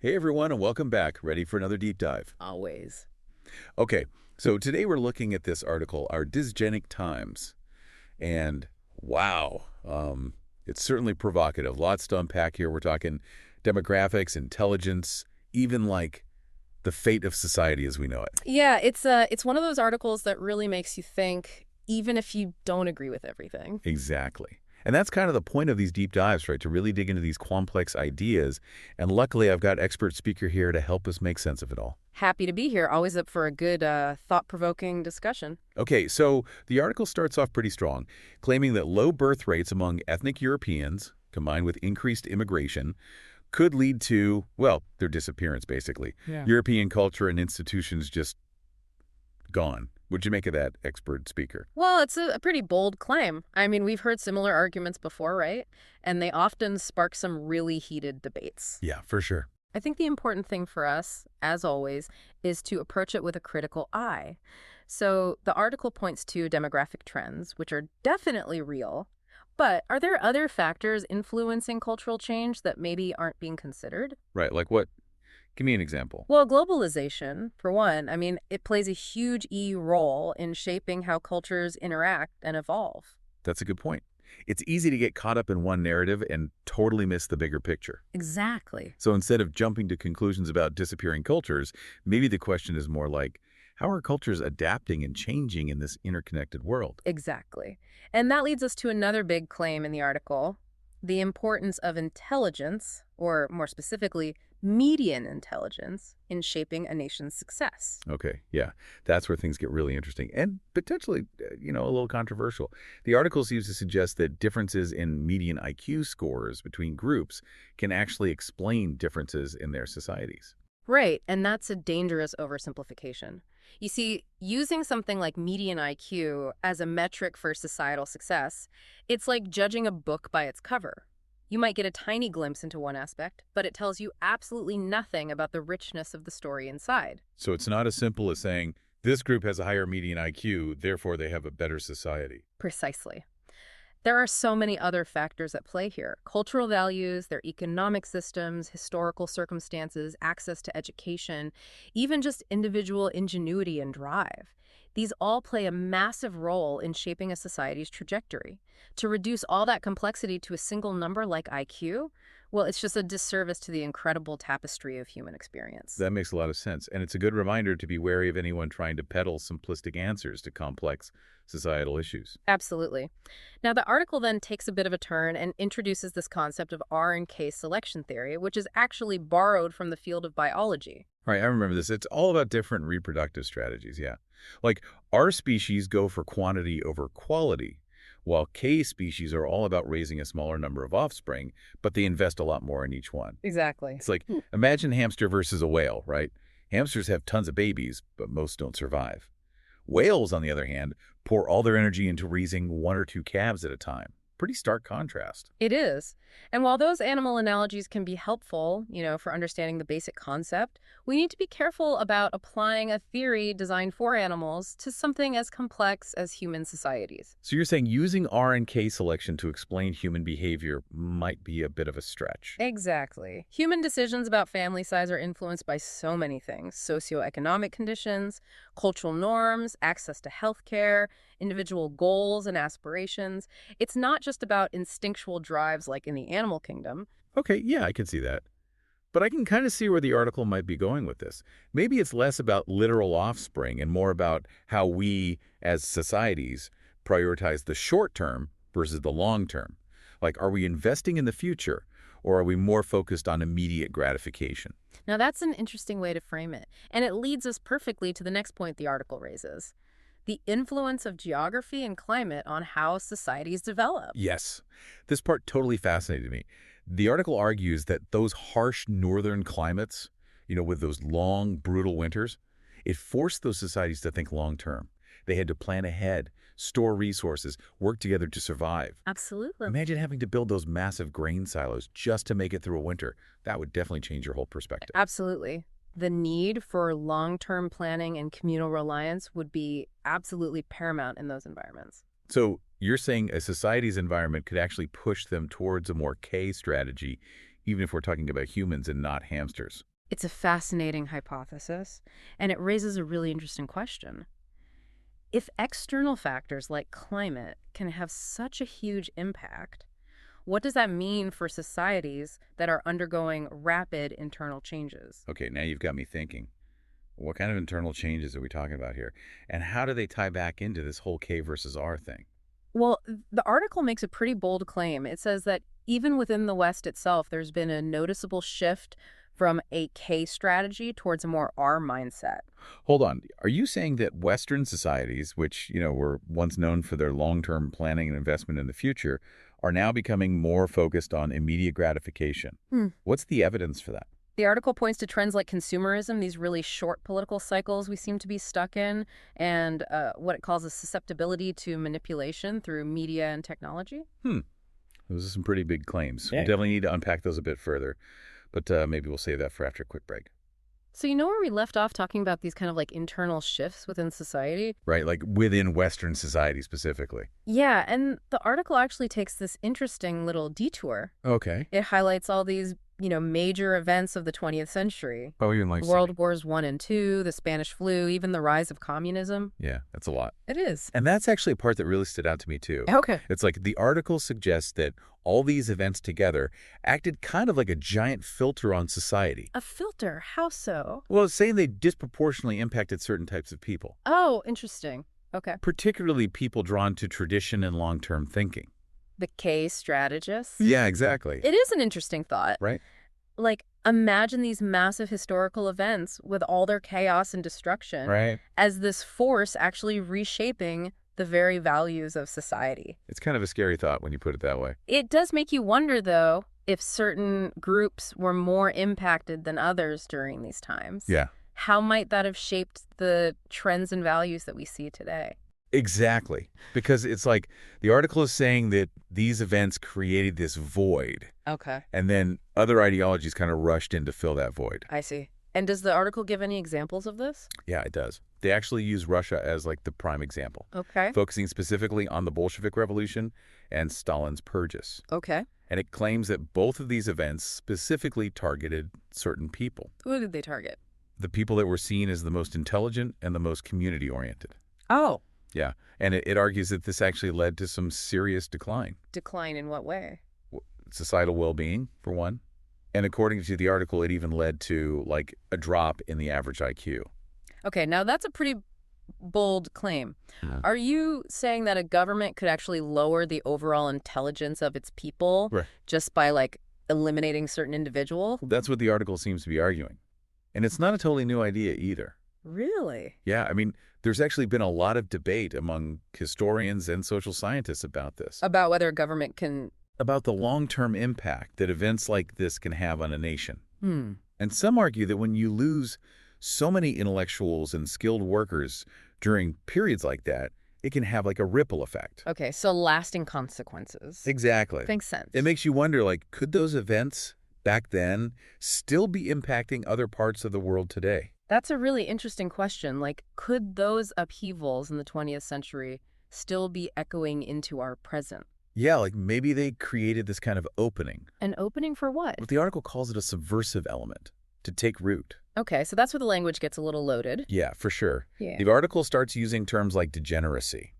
Hey everyone, and welcome back. Ready for another deep dive? Always. Okay, so today we're looking at this article, our Dysgenic Times, and wow, it's certainly provocative. Lots to unpack here. We're talking demographics, intelligence, even like the fate of society as we know it. Yeah, it's one of those articles that really makes you think, even if you don't agree with everything. Exactly. And that's kind of the point of these deep dives, right? To really dig into these complex ideas. And luckily, I've got expert speaker here to help us make sense of it all. Happy to be here. Always up for a good, thought-provoking discussion. Okay, so the article starts off pretty strong, claiming that low birth rates among ethnic Europeans, combined with increased immigration, could lead to, well, their disappearance, basically. Yeah. European culture and institutions just gone. What'd you make of that, expert speaker? Well, it's a pretty bold claim. I mean, we've heard similar arguments before, right? And they often spark some really heated debates. Yeah, for sure. I think the important thing for us, as always, is to approach it with a critical eye. So the article points to demographic trends, which are definitely real. But are there other factors influencing cultural change that maybe aren't being considered? Right, like what? Give me an example. Well, globalization, for one, I mean, it plays a huge role in shaping how cultures interact and evolve. That's a good point. It's easy to get caught up in one narrative and totally miss the bigger picture. Exactly. So instead of jumping to conclusions about disappearing cultures, maybe the question is more like, how are cultures adapting and changing in this interconnected world? Exactly. And that leads us to another big claim in the article, the importance of intelligence, or more specifically, median intelligence, in shaping a nation's success. Okay, yeah, that's where things get really interesting and potentially, a little controversial. The article seems to suggest that differences in median IQ scores between groups can actually explain differences in their societies. Right, and that's a dangerous oversimplification. You see, using something like median IQ as a metric for societal success, it's like judging a book by its cover. You might get a tiny glimpse into one aspect, but it tells you absolutely nothing about the richness of the story inside. So it's not as simple as saying, this group has a higher median IQ, therefore they have a better society. Precisely. There are so many other factors at play here: cultural values, their economic systems, historical circumstances, access to education, even just individual ingenuity and drive. These all play a massive role in shaping a society's trajectory. To reduce all that complexity to a single number like IQ, well, it's just a disservice to the incredible tapestry of human experience. That makes a lot of sense. And it's a good reminder to be wary of anyone trying to peddle simplistic answers to complex societal issues. Absolutely. Now, the article then takes a bit of a turn and introduces this concept of R and K selection theory, which is actually borrowed from the field of biology. All right, I remember this. It's all about different reproductive strategies, yeah. Like our species go for quantity over quality, while K species are all about raising a smaller number of offspring, but they invest a lot more in each one. Exactly. It's like, imagine hamster versus a whale, right? Hamsters have tons of babies, but most don't survive. Whales, on the other hand, pour all their energy into raising one or two calves at a time. Pretty stark contrast. It is. And while those animal analogies can be helpful, for understanding the basic concept, we need to be careful about applying a theory designed for animals to something as complex as human societies. So you're saying using R and K selection to explain human behavior might be a bit of a stretch. Exactly. Human decisions about family size are influenced by so many things: socioeconomic conditions, cultural norms, access to healthcare, individual goals and aspirations. It's not just about instinctual drives like in the animal kingdom. Okay, yeah, I can see that. But I can kind of see where the article might be going with this. Maybe it's less about literal offspring and more about how we, as societies, prioritize the short term versus the long term. Like, are we investing in the future, or are we more focused on immediate gratification? Now, that's an interesting way to frame it, and it leads us perfectly to the next point the article raises: the influence of geography and climate on how societies develop. Yes, this part totally fascinated me. The article argues that those harsh northern climates, with those long, brutal winters, it forced those societies to think long term. They had to plan ahead, store resources, work together to survive. Absolutely. Imagine having to build those massive grain silos just to make it through a winter. That would definitely change your whole perspective. Absolutely. The need for long-term planning and communal reliance would be absolutely paramount in those environments. So you're saying a society's environment could actually push them towards a more K strategy, even if we're talking about humans and not hamsters. It's a fascinating hypothesis, and it raises a really interesting question. If external factors like climate can have such a huge impact, what does that mean for societies that are undergoing rapid internal changes? Okay, now you've got me thinking. What kind of internal changes are we talking about here? And how do they tie back into this whole K versus R thing? Well, the article makes a pretty bold claim. It says that even within the West itself, there's been a noticeable shift from a K strategy towards a more R mindset. Hold on. Are you saying that Western societies, which, were once known for their long-term planning and investment in the future, are now becoming more focused on immediate gratification? What's the evidence for that? The article points to trends like consumerism, these really short political cycles we seem to be stuck in, and what it calls a susceptibility to manipulation through media and technology. Those are some pretty big claims. We Yeah. definitely need to unpack those a bit further, but maybe we'll save that for after a quick break. So you know where we left off talking about these kind of like internal shifts within society? Right, like within Western society specifically. Yeah, and the article actually takes this interesting little detour. Okay. It highlights all these, major events of the 20th century. Oh, even like World Wars One and Two, the Spanish flu, even the rise of communism. Yeah, that's a lot. It is. And that's actually a part that really stood out to me, too. Okay. It's like the article suggests that all these events together acted kind of like a giant filter on society. A filter? How so? Well, it's saying they disproportionately impacted certain types of people, Oh, interesting. Okay. particularly people drawn to tradition and long-term thinking. The K strategists? Yeah, exactly. It is an interesting thought. Right? Like, imagine these massive historical events with all their chaos and destruction Right. as this force actually reshaping the very values of society. It's kind of a scary thought when you put it that way. It does make you wonder, though, if certain groups were more impacted than others during these times. Yeah. How might that have shaped the trends and values that we see today? Exactly. Because it's like the article is saying that these events created this void, Okay. and then other ideologies kind of rushed in to fill that void. I see. And does the article give any examples of this? Yeah, it does. They actually use Russia as like the prime example, Okay. focusing specifically on the Bolshevik Revolution and Stalin's purges. Okay. And it claims that both of these events specifically targeted certain people, Who did they target? the people that were seen as the most intelligent and the most community-oriented. Oh. Yeah, and it argues that this actually led to some serious decline. Decline in what way? Societal well-being, for one. And according to the article, it even led to, like, a drop in the average IQ. Okay, now that's a pretty bold claim. Yeah. Are you saying that a government could actually lower the overall intelligence of its people Right. just by, like, eliminating certain individual? That's what the article seems to be arguing. And it's not a totally new idea either. Really? Yeah, I mean, there's actually been a lot of debate among historians and social scientists about this, About whether a government can... about the long-term impact that events like this can have on a nation. Hmm. And some argue that when you lose so many intellectuals and skilled workers during periods like that, it can have like a ripple effect. Okay, so lasting consequences. Exactly. Makes sense. It makes you wonder, like, could those events back then still be impacting other parts of the world today? That's a really interesting question. Like, could those upheavals in the 20th century still be echoing into our present? Yeah, like maybe they created this kind of opening. An opening for what? But the article calls it a subversive element to take root. Okay, so that's where the language gets a little loaded. Yeah, for sure. Yeah. The article starts using terms like degeneracy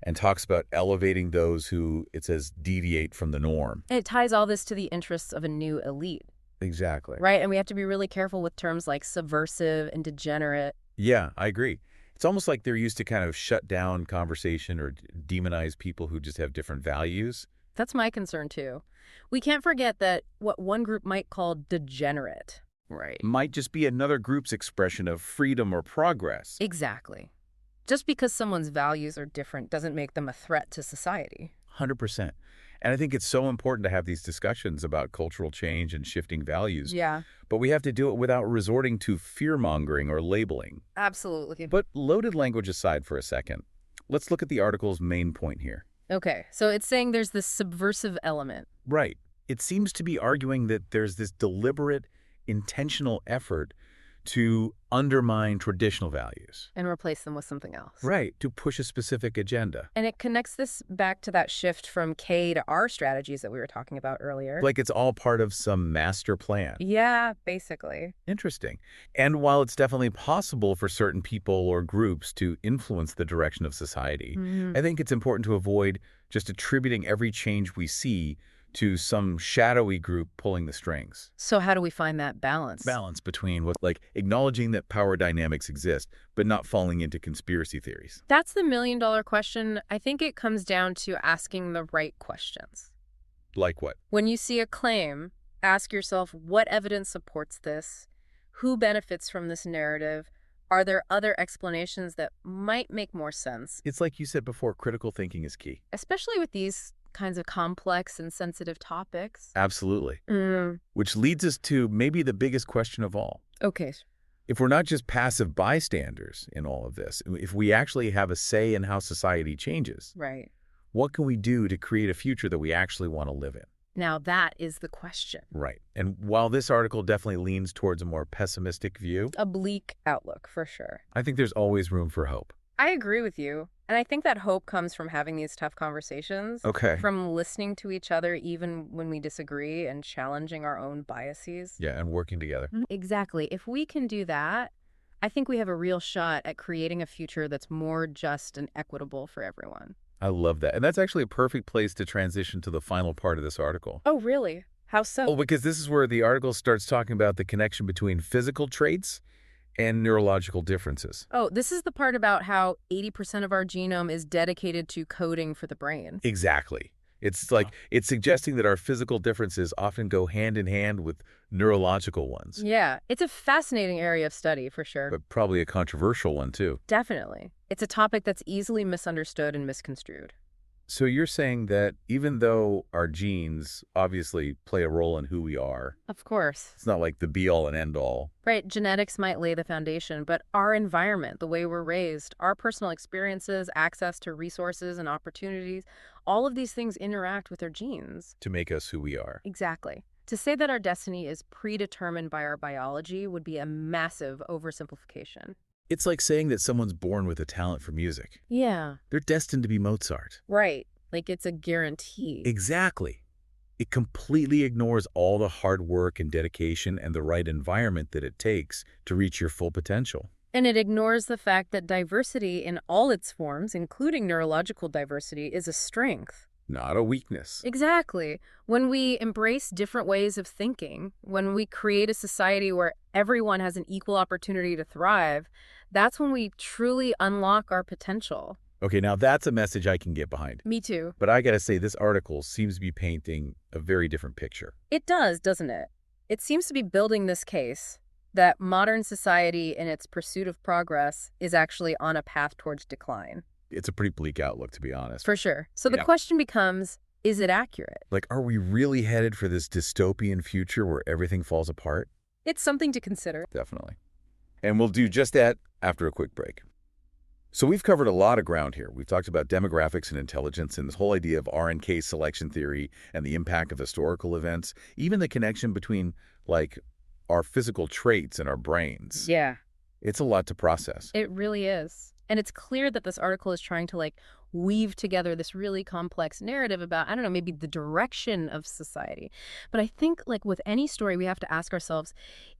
and talks about elevating those who, it says, deviate from the norm. It ties all this to the interests of a new elite, Exactly. right? And we have to be really careful with terms like subversive and degenerate. Yeah, I agree. It's almost like they're used to kind of shut down conversation or demonize people who just have different values. That's my concern, too. We can't forget that what one group might call degenerate. Right. Might just be another group's expression of freedom or progress. Exactly. Just because someone's values are different doesn't make them a threat to society. 100%. And I think it's so important to have these discussions about cultural change and shifting values. Yeah, But we have to do it without resorting to fear-mongering or labeling. absolutely. But loaded language aside for a second, let's look at the article's main point here. Okay, so it's saying there's this subversive element. Right. It seems to be arguing that there's this deliberate, intentional effort to undermine traditional values. And replace them with something else. Right, to push a specific agenda. And it connects this back to that shift from K to R strategies that we were talking about earlier. Like it's all part of some master plan. Yeah, basically. Interesting. And while it's definitely possible for certain people or groups to influence the direction of society, I think it's important to avoid just attributing every change we see to some shadowy group pulling the strings. So how do we find that balance? Balance between what, like, acknowledging that power dynamics exist, but not falling into conspiracy theories. That's the million-dollar question. I think it comes down to asking the right questions. Like what? When you see a claim, ask yourself, what evidence supports this? Who benefits from this narrative? Are there other explanations that might make more sense? It's like you said before, critical thinking is key. Especially with these kinds of complex and sensitive topics. Absolutely. Which leads us to maybe the biggest question of all. Okay. If we're not just passive bystanders in all of this, if we actually have a say in how society changes, Right. what can we do to create a future that we actually want to live in? Now that is the question. Right. And while this article definitely leans towards a more pessimistic view, A bleak outlook, for sure. I think there's always room for hope. I agree with you. And I think that hope comes from having these tough conversations. Okay. From listening to each other even when we disagree and challenging our own biases. Yeah, and working together. Exactly. If we can do that, I think we have a real shot at creating a future that's more just and equitable for everyone. I love that. And that's actually a perfect place to transition to the final part of this article. Oh, really? How so? Oh, because this is where the article starts talking about the connection between physical traits and neurological differences. Oh, this is the part about how 80% of our genome is dedicated to coding for the brain. Exactly. It's like it's suggesting that our physical differences often go hand in hand with neurological ones. Yeah, it's a fascinating area of study for sure. But probably a controversial one, too. Definitely. It's a topic that's easily misunderstood and misconstrued. So you're saying that even though our genes obviously play a role in who we are, Of course. it's not like the be-all and end-all. Right, genetics might lay the foundation, but our environment, the way we're raised, our personal experiences, access to resources and opportunities, all of these things interact with our genes. To make us who we are. Exactly. To say that our destiny is predetermined by our biology would be a massive oversimplification. It's like saying that someone's born with a talent for music. Yeah. They're destined to be Mozart. Right. Like it's a guarantee. Exactly. It completely ignores all the hard work and dedication and the right environment that it takes to reach your full potential. And it ignores the fact that diversity in all its forms, including neurological diversity, is a strength. Not a weakness. Exactly. When we embrace different ways of thinking, when we create a society where everyone has an equal opportunity to thrive, that's when we truly unlock our potential. Okay, now that's a message I can get behind. Me too. But I gotta say, this article seems to be painting a very different picture. It does, doesn't it? It seems to be building this case that modern society in its pursuit of progress is actually on a path towards decline. It's a pretty bleak outlook, to be honest. For sure. So the Yeah. question becomes, is it accurate? Like, are we really headed for this dystopian future where everything falls apart? It's something to consider. Definitely. And we'll do just that after a quick break. So we've covered a lot of ground here. We've talked about demographics and intelligence and this whole idea of RNK selection theory and the impact of historical events, even the connection between, like, our physical traits and our brains. Yeah. It's a lot to process. It really is. And it's clear that this article is trying to weave together this really complex narrative about, I don't know, maybe the direction of society. But I think with any story, we have to ask ourselves,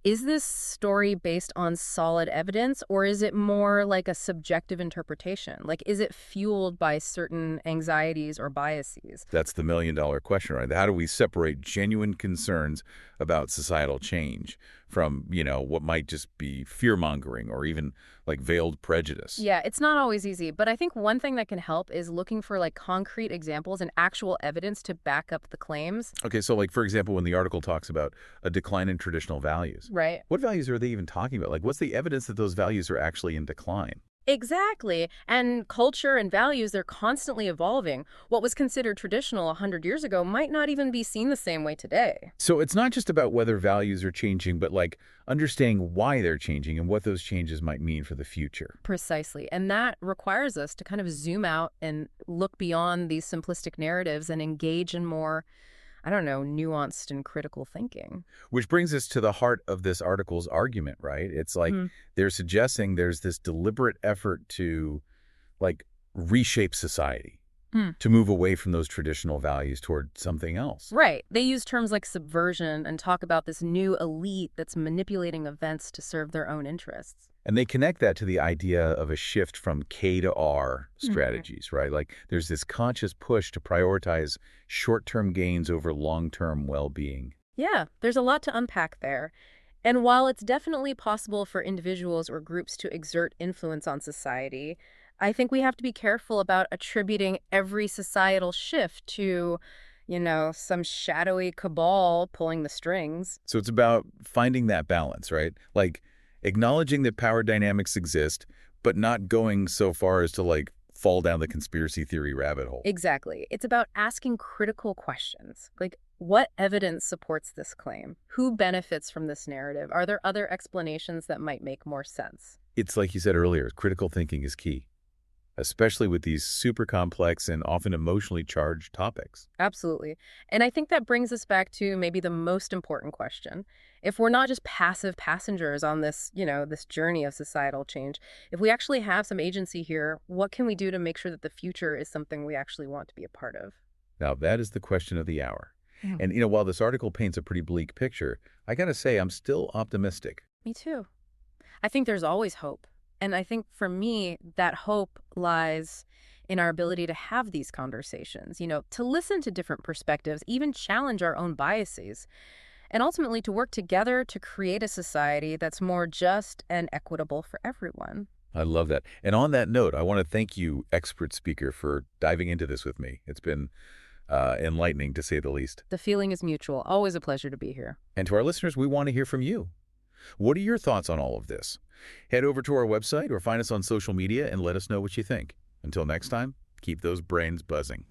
is this story based on solid evidence or is it more like a subjective interpretation? Is it fueled by certain anxieties or biases? That's the million-dollar question, right? How do we separate genuine concerns about societal change from, what might just be fear-mongering or even veiled prejudice? Yeah, it's not always easy, but I think one thing that can help is looking for concrete examples and actual evidence to back up the claims. Okay, so for example, when the article talks about a decline in traditional values, Right. what values are they even talking about? What's the evidence that those values are actually in decline? Exactly. And culture and values, they're constantly evolving. What was considered traditional 100 years ago might not even be seen the same way today. So it's not just about whether values are changing, but understanding why they're changing and what those changes might mean for the future. Precisely. And that requires us to kind of zoom out and look beyond these simplistic narratives and engage in more, I don't know, nuanced and critical thinking. Which brings us to the heart of this article's argument, right? It's like Hmm. they're suggesting there's this deliberate effort to, like, reshape society, Hmm. to move away from those traditional values toward something else. Right. They use terms like subversion and talk about this new elite that's manipulating events to serve their own interests. And they connect that to the idea of a shift from K to R Mhm. strategies, right? Like there's this conscious push to prioritize short-term gains over long-term well-being. Yeah, there's a lot to unpack there. And while it's definitely possible for individuals or groups to exert influence on society, I think we have to be careful about attributing every societal shift to, some shadowy cabal pulling the strings. So it's about finding that balance, right? Like acknowledging that power dynamics exist, but not going so far as to like fall down the conspiracy theory rabbit hole. Exactly. It's about asking critical questions, like what evidence supports this claim? Who benefits from this narrative? Are there other explanations that might make more sense? It's like you said earlier, critical thinking is key, especially with these super complex and often emotionally charged topics. Absolutely. And I think that brings us back to maybe the most important question. If we're not just passive passengers on this journey of societal change, if we actually have some agency here, what can we do to make sure that the future is something we actually want to be a part of? Now, that is the question of the hour. Yeah. And, while this article paints a pretty bleak picture, I got to say, I'm still optimistic. Me too. I think there's always hope. And I think for me, that hope lies in our ability to have these conversations, to listen to different perspectives, even challenge our own biases, and ultimately to work together to create a society that's more just and equitable for everyone. I love that. And on that note, I want to thank you, expert speaker, for diving into this with me. It's been enlightening, to say the least. The feeling is mutual. Always a pleasure to be here. And to our listeners, we want to hear from you. What are your thoughts on all of this? Head over to our website or find us on social media and let us know what you think. Until next time, keep those brains buzzing.